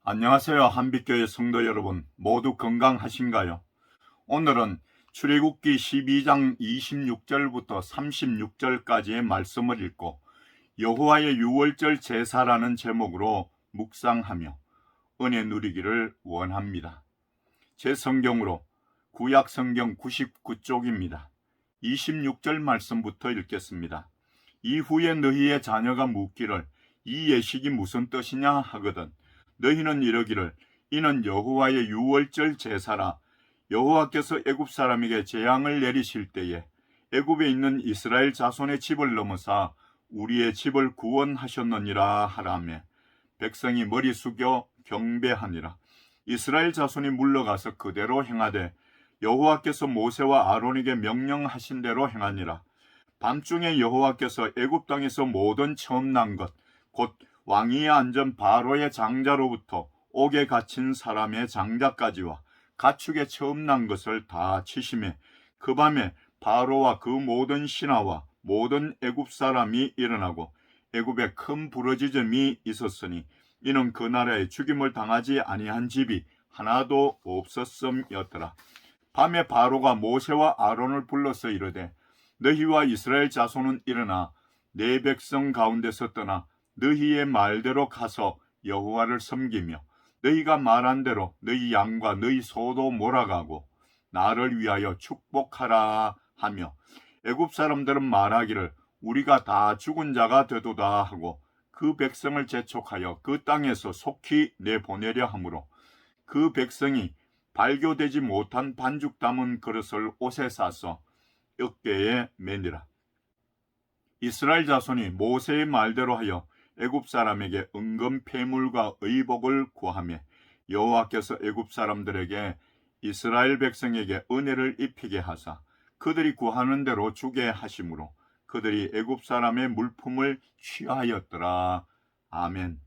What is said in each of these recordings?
안녕하세요. 한빛교회 성도 여러분, 모두 건강하신가요? 오늘은 출애굽기 12장 26절부터 36절까지의 말씀을 읽고 여호와의 유월절 제사라는 제목으로 묵상하며 은혜 누리기를 원합니다. 제 성경으로 구약 성경 99쪽입니다. 26절 말씀부터 읽겠습니다. 이후에 너희의 자녀가 묻기를 이 예식이 무슨 뜻이냐 하거든 너희는 이러기를 이는 여호와의 유월절 제사라. 여호와께서 애굽 사람에게 재앙을 내리실 때에 애굽에 있는 이스라엘 자손의 집을 넘어사 우리의 집을 구원하셨느니라 하라매 백성이 머리 숙여 경배하니라. 이스라엘 자손이 물러가서 그대로 행하되 여호와께서 모세와 아론에게 명령하신 대로 행하니라. 밤중에 여호와께서 애굽 땅에서 모든 처음 난 것 곧 왕위에 앉은 바로의 장자로부터 옥에 갇힌 사람의 장자까지와 가축에 처음 난 것을 다 치심해 그 밤에 바로와 그 모든 신하와 모든 애굽 사람이 일어나고 애굽에 큰 부르짖음이 있었으니 이는 그 나라에 죽임을 당하지 아니한 집이 하나도 없었음이었더라. 밤에 바로가 모세와 아론을 불러서 이르되 너희와 이스라엘 자손은 일어나 내 백성 가운데서 떠나 너희의 말대로 가서 여호와를 섬기며 너희가 말한 대로 너희 양과 너희 소도 몰아가고 나를 위하여 축복하라 하며 애굽 사람들은 말하기를 우리가 다 죽은 자가 되도다 하고 그 백성을 재촉하여 그 땅에서 속히 내보내려 하므로 그 백성이 발교되지 못한 반죽 담은 그릇을 옷에 싸서 어깨에 매니라. 이스라엘 자손이 모세의 말대로 하여 애굽 사람에게 은금 폐물과 의복을 구하며 여호와께서 애굽 사람들에게 이스라엘 백성에게 은혜를 입히게 하사 그들이 구하는 대로 주게 하심으로 그들이 애굽 사람의 물품을 취하였더라. 아멘.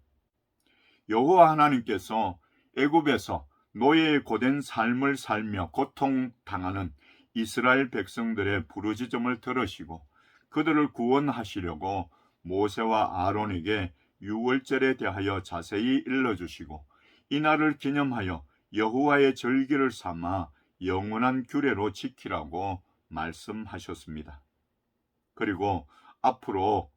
여호와 하나님께서 애굽에서 노예의 고된 삶을 살며 고통당하는 이스라엘 백성들의 부르짖음을 들으시고 그들을 구원하시려고 모세와 아론에게 유월절에 대하여 자세히 일러주시고 이날을 기념하여 여호와의 절기를 삼아 영원한 규례로 지키라고 말씀하셨습니다. 그리고 앞으로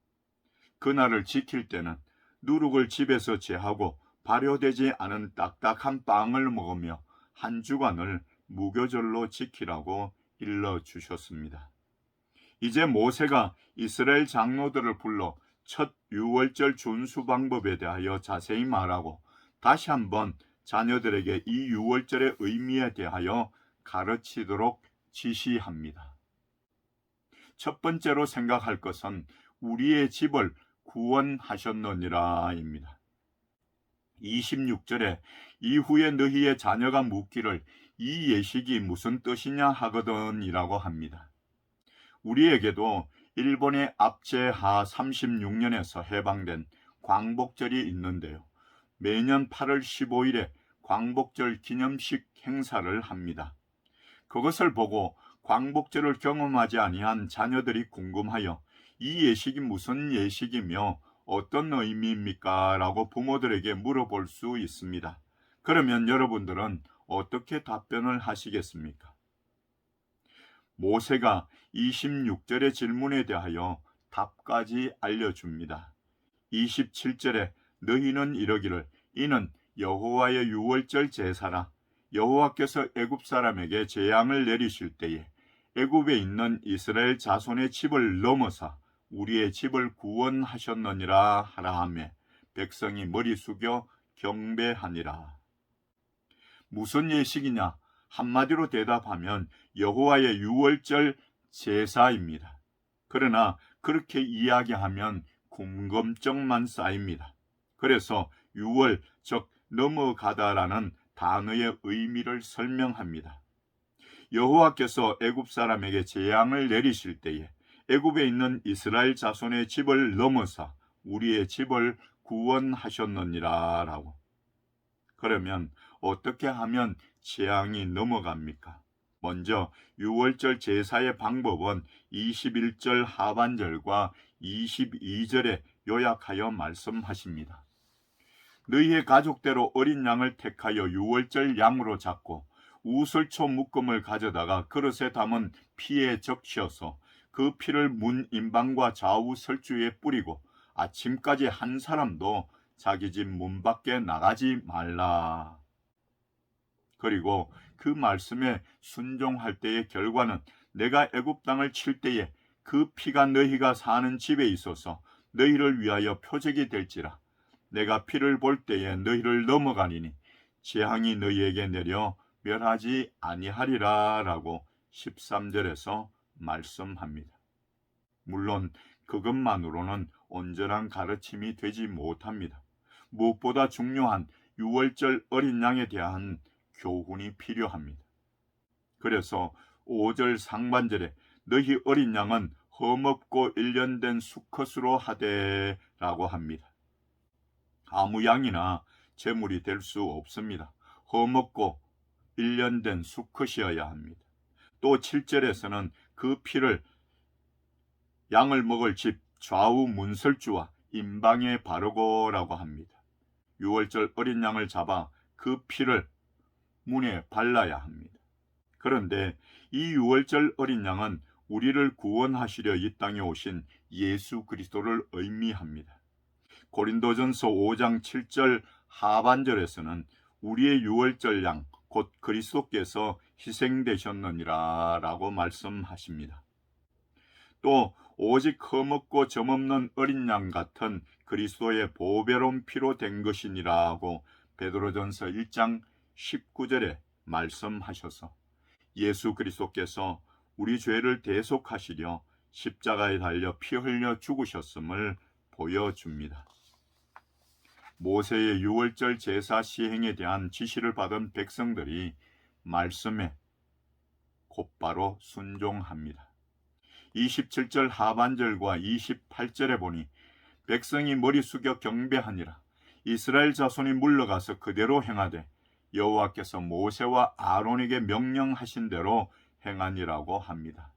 그날을 지킬 때는 누룩을 집에서 제하고 발효되지 않은 딱딱한 빵을 먹으며 한 주간을 무교절로 지키라고 일러주셨습니다. 이제 모세가 이스라엘 장로들을 불러 첫 유월절 준수 방법에 대하여 자세히 말하고 다시 한번 자녀들에게 이 유월절의 의미에 대하여 가르치도록 지시합니다. 첫 번째로 생각할 것은 우리의 집을 구원하셨느니라입니다. 26절에 이후에 너희의 자녀가 묻기를 이 예식이 무슨 뜻이냐 하거든이라고 합니다. 우리에게도 일본의 압제하 36년에서 해방된 광복절이 있는데요. 매년 8월 15일에 광복절 기념식 행사를 합니다. 그것을 보고 광복절을 경험하지 아니한 자녀들이 궁금하여 이 예식이 무슨 예식이며 어떤 의미입니까? 라고 부모들에게 물어볼 수 있습니다. 그러면 여러분들은 어떻게 답변을 하시겠습니까? 모세가 26절의 질문에 대하여 답까지 알려줍니다. 27절에 너희는 이러기를 이는 여호와의 유월절 제사라. 여호와께서 애굽 사람에게 재앙을 내리실 때에 애굽에 있는 이스라엘 자손의 집을 넘어사 우리의 집을 구원하셨느니라 하라 하며 백성이 머리 숙여 경배하니라. 무슨 예식이냐? 한마디로 대답하면 여호와의 유월절 제사입니다. 그러나 그렇게 이야기하면 궁금증만 쌓입니다. 그래서 유월, 즉 넘어가다라는 단어의 의미를 설명합니다. 여호와께서 애굽 사람에게 재앙을 내리실 때에 애굽에 있는 이스라엘 자손의 집을 넘어사 우리의 집을 구원하셨느니라 라고. 그러면 어떻게 하면 재앙이 넘어갑니까? 먼저 유월절 제사의 방법은 21절 하반절과 22절에 요약하여 말씀하십니다. 너희의 가족대로 어린 양을 택하여 유월절 양으로 잡고 우슬초 묶음을 가져다가 그릇에 담은 피에 적셔서 그 피를 문 임방과 좌우 설주에 뿌리고 아침까지 한 사람도 자기 집 문 밖에 나가지 말라. 그리고 그 말씀에 순종할 때의 결과는 내가 애굽 땅을 칠 때에 그 피가 너희가 사는 집에 있어서 너희를 위하여 표적이 될지라. 내가 피를 볼 때에 너희를 넘어가리니 재앙이 너희에게 내려 멸하지 아니하리라 라고 13절에서 말씀합니다. 물론 그것만으로는 온전한 가르침이 되지 못합니다. 무엇보다 중요한 유월절 어린 양에 대한 교훈이 필요합니다. 그래서 5절 상반절에 너희 어린 양은 험없고 일련된 수컷으로 하되 라고 합니다. 아무 양이나 제물이 될 수 없습니다. 험없고 일련된 수컷이어야 합니다. 또 7절에서는 그 피를 양을 먹을 집 좌우 문설주와 임방에 바르고라고 합니다. 유월절 어린 양을 잡아 그 피를 문에 발라야 합니다. 그런데 이 유월절 어린 양은 우리를 구원하시려 이 땅에 오신 예수 그리스도를 의미합니다. 고린도전서 5장 7절 하반절에서는 우리의 유월절 양 곧 그리스도께서 희생되셨느니라 라고 말씀하십니다. 또 오직 흠없고 점없는 어린 양 같은 그리스도의 보배로운 피로 된 것이니라고 베드로전서 1장 19절에 말씀하셔서 예수 그리스도께서 우리 죄를 대속하시려 십자가에 달려 피 흘려 죽으셨음을 보여줍니다. 모세의 유월절 제사 시행에 대한 지시를 받은 백성들이 말씀에 곧바로 순종합니다. 27절 하반절과 28절에 보니 백성이 머리 숙여 경배하니라. 이스라엘 자손이 물러가서 그대로 행하되 여호와께서 모세와 아론에게 명령하신 대로 행하니라고 합니다.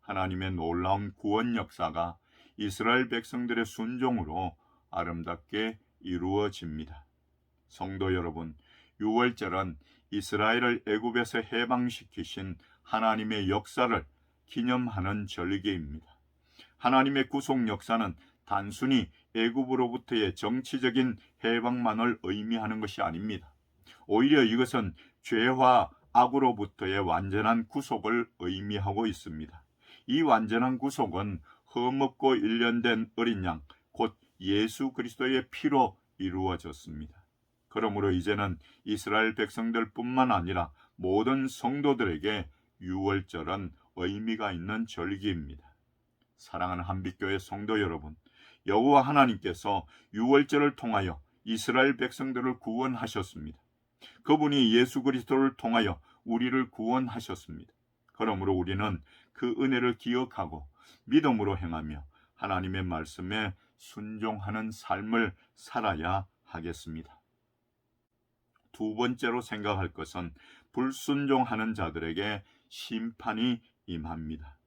하나님의 놀라운 구원 역사가 이스라엘 백성들의 순종으로 아름답게 이루어집니다. 성도 여러분, 유월절은 이스라엘을 애굽에서 해방시키신 하나님의 역사를 기념하는 절기입니다. 하나님의 구속 역사는 단순히 애굽으로부터의 정치적인 해방만을 의미하는 것이 아닙니다. 오히려 이것은 죄와 악으로부터의 완전한 구속을 의미하고 있습니다. 이 완전한 구속은 흠없고 일련된 어린 양, 곧 예수 그리스도의 피로 이루어졌습니다. 그러므로 이제는 이스라엘 백성들뿐만 아니라 모든 성도들에게 유월절은 의미가 있는 절기입니다. 사랑하는 한빛교회 성도 여러분, 여호와 하나님께서 유월절을 통하여 이스라엘 백성들을 구원하셨습니다. 그분이 예수 그리스도를 통하여 우리를 구원하셨습니다. 그러므로 우리는 그 은혜를 기억하고 믿음으로 행하며 하나님의 말씀에 순종하는 삶을 살아야 하겠습니다. 두 번째로 생각할 것은 불순종하는 자들에게 심판이 임합니다.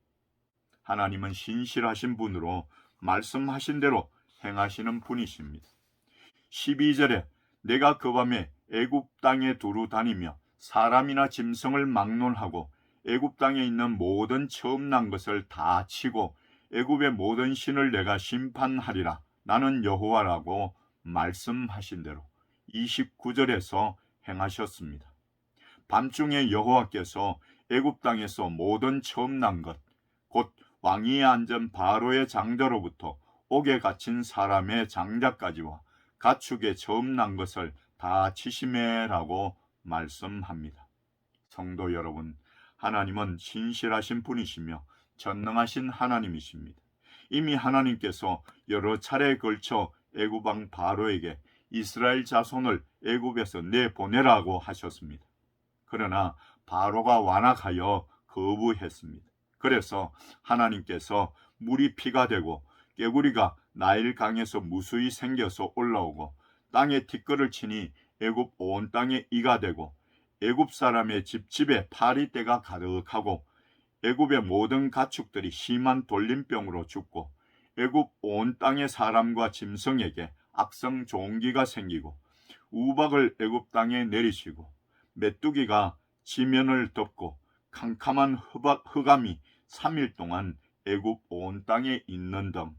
하나님은 신실하신 분으로 말씀하신 대로 행하시는 분이십니다. 12절에 내가 그 밤에 애굽 땅에 두루 다니며 사람이나 짐승을 막론하고 애굽 땅에 있는 모든 처음 난 것을 다 치고 애굽의 모든 신을 내가 심판하리라. 나는 여호와라고 말씀하신 대로 29절에서 행하셨습니다. 밤중에 여호와께서 애굽 땅에서 모든 처음 난 것, 곧 왕위에 앉은 바로의 장자로부터 옥에 갇힌 사람의 장자까지와 가축의 처음 난 것을 다 치심해라고 말씀합니다. 성도 여러분, 하나님은 신실하신 분이시며 전능하신 하나님이십니다. 이미 하나님께서 여러 차례에 걸쳐 애굽 왕 바로에게 이스라엘 자손을 애굽에서 내보내라고 하셨습니다. 그러나 바로가 완악하여 거부했습니다. 그래서 하나님께서 물이 피가 되고 개구리가 나일 강에서 무수히 생겨서 올라오고 땅에 티끌을 치니 애굽 온 땅에 이가 되고 애굽 사람의 집집에 파리떼가 가득하고 애굽의 모든 가축들이 심한 돌림병으로 죽고 애굽 온 땅의 사람과 짐승에게 악성 종기가 생기고 우박을 애굽 땅에 내리시고 메뚜기가 지면을 덮고 캄캄한 흑암이 3일 동안 애굽 온 땅에 있는 등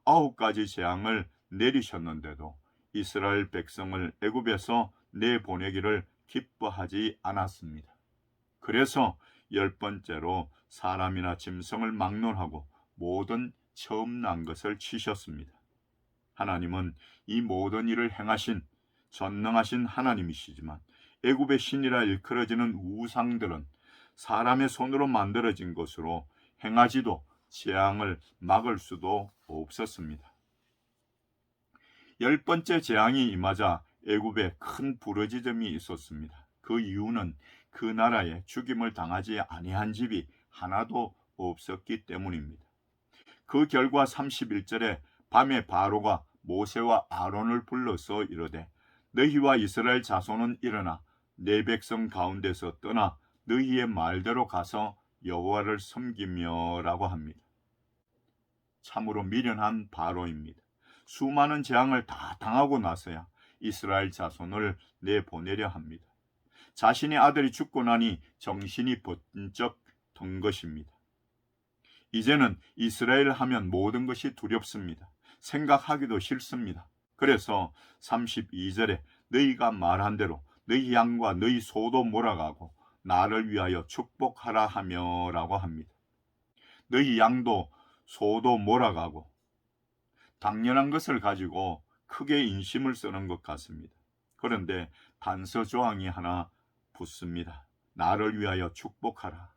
9가지 재앙을 내리셨는데도 이스라엘 백성을 애굽에서 내보내기를 기뻐하지 않았습니다. 그래서 10번째로 사람이나 짐승을 막론하고 모든 처음 난 것을 치셨습니다. 하나님은 이 모든 일을 행하신 전능하신 하나님이시지만 애굽의 신이라 일컬어지는 우상들은 사람의 손으로 만들어진 것으로 행하지도 재앙을 막을 수도 없었습니다. 10번째 재앙이 임하자 애굽에 큰 부르짖음이 있었습니다. 그 이유는 그 나라에 죽임을 당하지 아니한 집이 하나도 없었기 때문입니다. 그 결과 31절에 밤에 바로가 모세와 아론을 불러서 이르되 너희와 이스라엘 자손은 일어나 내 백성 가운데서 떠나 너희의 말대로 가서 여호와를 섬기며라고 합니다. 참으로 미련한 바로입니다. 수많은 재앙을 다 당하고 나서야 이스라엘 자손을 내보내려 합니다. 자신의 아들이 죽고 나니 정신이 번쩍 든 것입니다. 이제는 이스라엘 하면 모든 것이 두렵습니다. 생각하기도 싫습니다. 그래서 32절에 너희가 말한 대로 너희 양과 너희 소도 몰아가고 나를 위하여 축복하라 하며라고 합니다. 너희 양도 소도 몰아가고 당연한 것을 가지고 크게 인심을 쓰는 것 같습니다. 그런데 단서 조항이 하나 붙습니다. 나를 위하여 축복하라.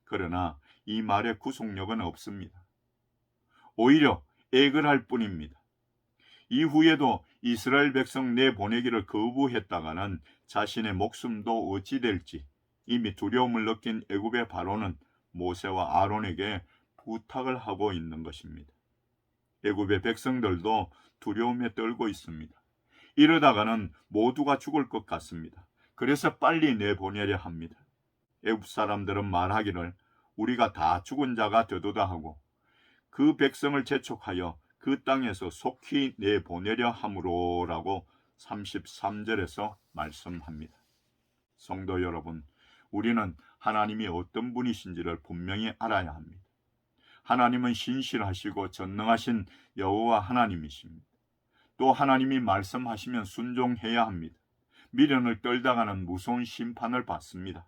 그러나 이 말의 구속력은 없습니다. 오히려 애걸할 뿐입니다. 이후에도 이스라엘 백성 내보내기를 거부했다가는 자신의 목숨도 어찌 될지 이미 두려움을 느낀 애굽의 바로는 모세와 아론에게 부탁을 하고 있는 것입니다. 애굽의 백성들도 두려움에 떨고 있습니다. 이러다가는 모두가 죽을 것 같습니다. 그래서 빨리 내보내려 합니다. 애굽 사람들은 말하기를 우리가 다 죽은 자가 되도다 하고 그 백성을 재촉하여 그 땅에서 속히 내보내려 함으로라고 33절에서 말씀합니다. 성도 여러분, 우리는 하나님이 어떤 분이신지를 분명히 알아야 합니다. 하나님은 신실하시고 전능하신 여호와 하나님이십니다. 또 하나님이 말씀하시면 순종해야 합니다. 미련을 떨다가는 무서운 심판을 받습니다.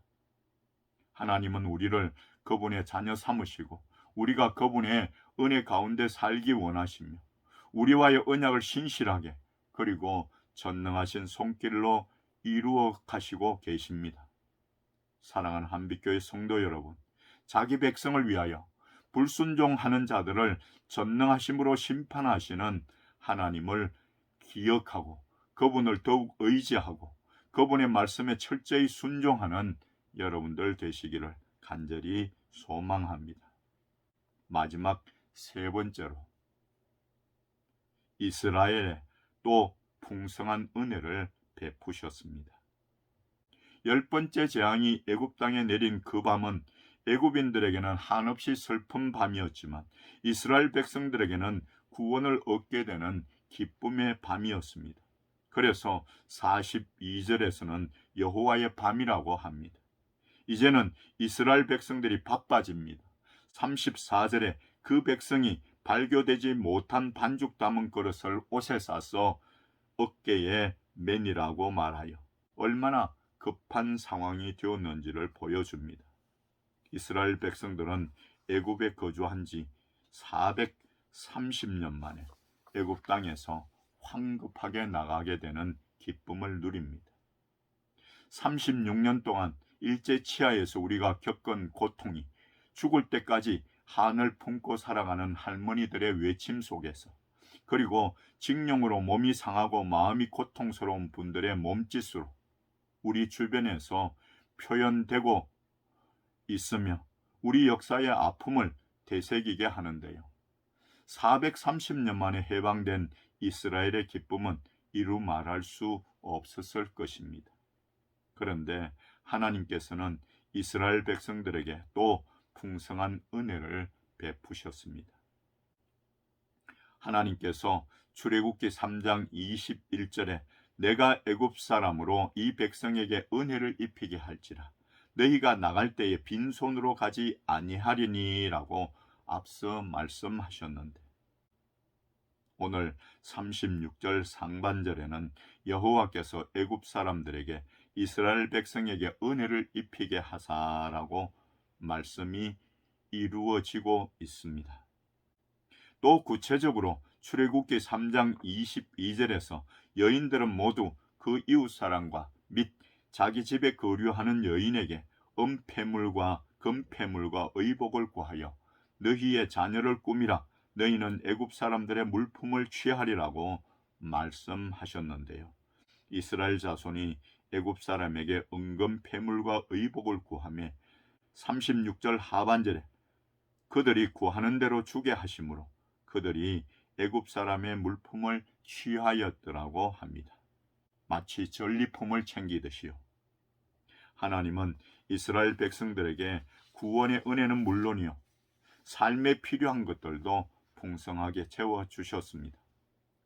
하나님은 우리를 그분의 자녀 삼으시고 우리가 그분의 은혜 가운데 살기 원하시며 우리와의 언약을 신실하게 그리고 전능하신 손길로 이루어 가시고 계십니다. 사랑하는 한빛교회 성도 여러분, 자기 백성을 위하여 불순종하는 자들을 전능하심으로 심판하시는 하나님을 기억하고 그분을 더욱 의지하고 그분의 말씀에 철저히 순종하는 여러분들 되시기를 간절히 소망합니다. 마지막 세 번째로 이스라엘에 또 풍성한 은혜를 베푸셨습니다. 10번째 재앙이 애굽 땅에 내린 그 밤은 애굽인들에게는 한없이 슬픈 밤이었지만 이스라엘 백성들에게는 구원을 얻게 되는 기쁨의 밤이었습니다. 그래서 42절에서는 여호와의 밤이라고 합니다. 이제는 이스라엘 백성들이 바빠집니다. 34절에 그 백성이 발교되지 못한 반죽 담은 그릇을 옷에 싸서 어깨에 매니라고 말하여 얼마나 급한 상황이 되었는지를 보여줍니다. 이스라엘 백성들은 애굽에 거주한 지 430년 만에 애굽 땅에서 황급하게 나가게 되는 기쁨을 누립니다. 36년 동안 일제 치하에서 우리가 겪은 고통이 죽을 때까지 한을 품고 살아가는 할머니들의 외침 속에서 그리고 징령으로 몸이 상하고 마음이 고통스러운 분들의 몸짓으로 우리 주변에서 표현되고 있으며 우리 역사의 아픔을 되새기게 하는데요. 430년 만에 해방된 이스라엘의 기쁨은 이루 말할 수 없었을 것입니다. 그런데 하나님께서는 이스라엘 백성들에게 또 풍성한 은혜를 베푸셨습니다. 하나님께서 출애굽기 3장 21절에 내가 애굽 사람으로 이 백성에게 은혜를 입히게 할지라 너희가 나갈 때에 빈손으로 가지 아니하리니라고 앞서 말씀하셨는데, 오늘 36절 상반절에는 여호와께서 애굽 사람들에게 이스라엘 백성에게 은혜를 입히게 하사라고 말씀이 이루어지고 있습니다. 또 구체적으로 출애굽기 3장 22절에서 여인들은 모두 그 이웃사람과 및 자기 집에 거류하는 여인에게 은폐물과 금폐물과 의복을 구하여 너희의 자녀를 꾸미라 너희는 애굽 사람들의 물품을 취하리라고 말씀하셨는데요. 이스라엘 자손이 애굽 사람에게 은금폐물과 의복을 구하며 36절 하반절에 그들이 구하는 대로 주게 하심으로 그들이 애굽 사람의 물품을 취하였더라고 합니다. 마치 전리품을 챙기듯이요. 하나님은 이스라엘 백성들에게 구원의 은혜는 물론이요 삶에 필요한 것들도 풍성하게 채워주셨습니다.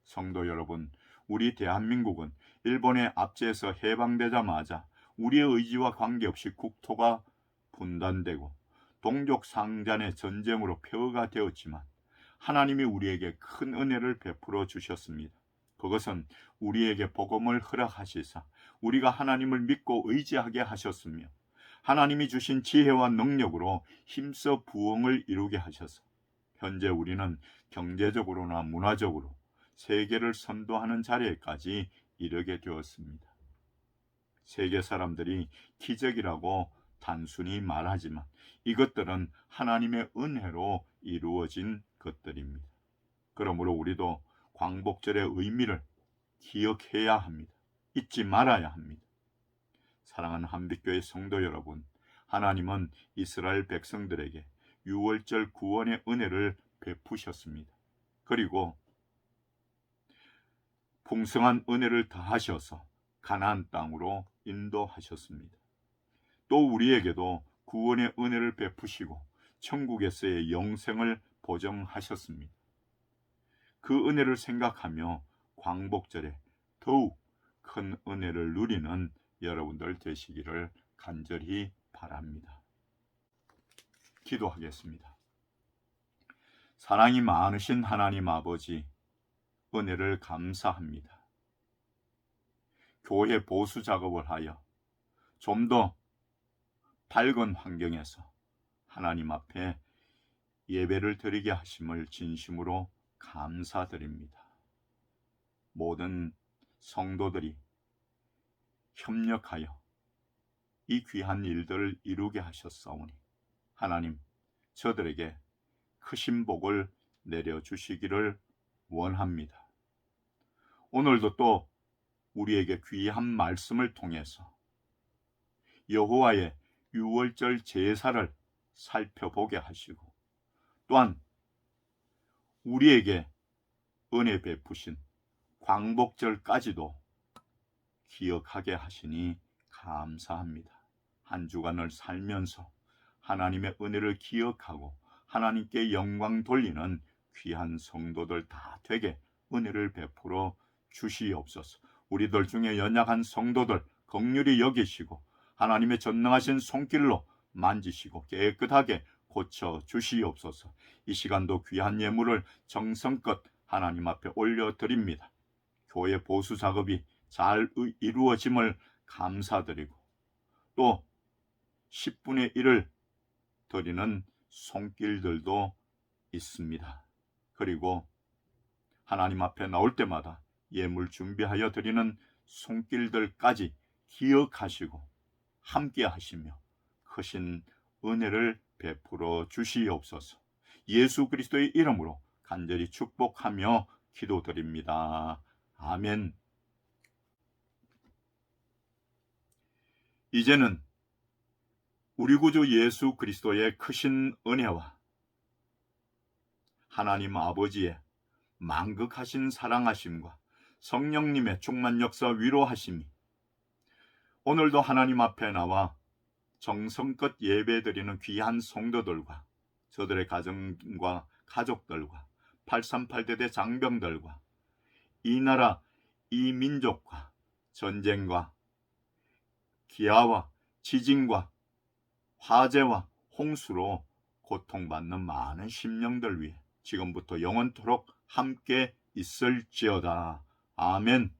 성도 여러분, 우리 대한민국은 일본의 압제에서 해방되자마자 우리의 의지와 관계없이 국토가 분단되고 동족 상잔의 전쟁으로 폐허가 되었지만 하나님이 우리에게 큰 은혜를 베풀어 주셨습니다. 그것은 우리에게 복음을 허락하시사 우리가 하나님을 믿고 의지하게 하셨으며 하나님이 주신 지혜와 능력으로 힘써 부흥을 이루게 하셔서 현재 우리는 경제적으로나 문화적으로 세계를 선도하는 자리에까지 이르게 되었습니다. 세계 사람들이 기적이라고 단순히 말하지만 이것들은 하나님의 은혜로 이루어진 것들입니다. 그러므로 우리도 광복절의 의미를 기억해야 합니다. 잊지 말아야 합니다. 사랑하는 한빛교회 성도 여러분, 하나님은 이스라엘 백성들에게 유월절 구원의 은혜를 베푸셨습니다. 그리고 풍성한 은혜를 더하셔서 가나안 땅으로 인도하셨습니다. 또 우리에게도 구원의 은혜를 베푸시고 천국에서의 영생을 보증하셨습니다. 그 은혜를 생각하며 광복절에 더욱 큰 은혜를 누리는 여러분들 되시기를 간절히 바랍니다. 기도하겠습니다. 사랑이 많으신 하나님 아버지, 은혜를 감사합니다. 교회 보수 작업을 하여 좀 더 밝은 환경에서 하나님 앞에 예배를 드리게 하심을 진심으로 감사드립니다. 모든 성도들이 협력하여 이 귀한 일들을 이루게 하셨사오니 하나님, 저들에게 크신 복을 내려주시기를 원합니다. 오늘도 또 우리에게 귀한 말씀을 통해서 여호와의 유월절 제사를 살펴보게 하시고 또한 우리에게 은혜 베푸신 광복절까지도 기억하게 하시니 감사합니다. 한 주간을 살면서 하나님의 은혜를 기억하고 하나님께 영광 돌리는 귀한 성도들 다 되게 은혜를 베풀어 주시옵소서. 우리들 중에 연약한 성도들 긍휼히 여기시고 하나님의 전능하신 손길로 만지시고 깨끗하게 고쳐 주시옵소서. 이 시간도 귀한 예물을 정성껏 하나님 앞에 올려드립니다. 교회 보수 작업이 잘 이루어짐을 감사드리고 또 10분의 1을 드리는 손길들도 있습니다. 그리고 하나님 앞에 나올 때마다 예물 준비하여 드리는 손길들까지 기억하시고 함께 하시며 크신 은혜를 베풀어 주시옵소서. 예수 그리스도의 이름으로 간절히 축복하며 기도드립니다. 아멘. 이제는 우리 구주 예수 그리스도의 크신 은혜와 하나님 아버지의 만극하신 사랑하심과 성령님의 충만 역사 위로하심이 오늘도 하나님 앞에 나와 정성껏 예배드리는 귀한 성도들과 저들의 가정과 가족들과 838대대 장병들과 이 나라 이 민족과 전쟁과 기아와 지진과 화재와 홍수로 고통받는 많은 심령들 위해 지금부터 영원토록 함께 있을지어다. 아멘.